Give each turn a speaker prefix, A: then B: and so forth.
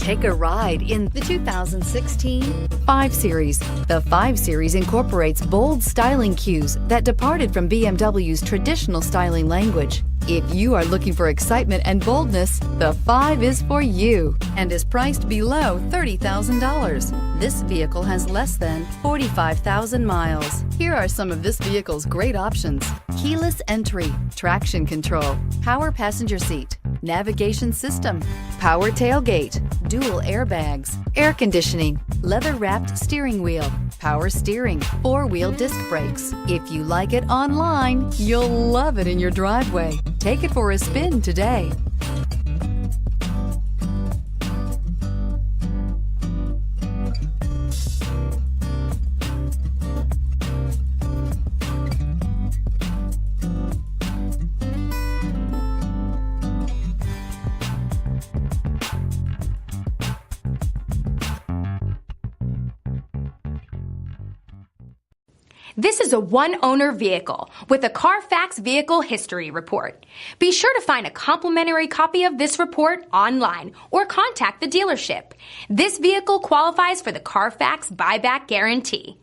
A: Take a ride in the 2016 5 Series. The 5 Series incorporates bold styling cues that departed from BMW's traditional styling language. If you are looking for excitement and boldness, the 5 is for you and is priced below $30,000. This vehicle has less than 45,000 miles. Here are some of this vehicle's great options: keyless entry, traction control, power passenger seat, navigation system, power tailgate, dual airbags, air conditioning, leather-wrapped steering wheel, power steering, 4-wheel disc brakes. If you like it online, you'll love it in your driveway. Take it for a spin today.
B: This is a one-owner vehicle with a Carfax Vehicle History Report. Be sure to find a complimentary copy of this report online or contact the dealership. This vehicle qualifies for the Carfax Buyback Guarantee.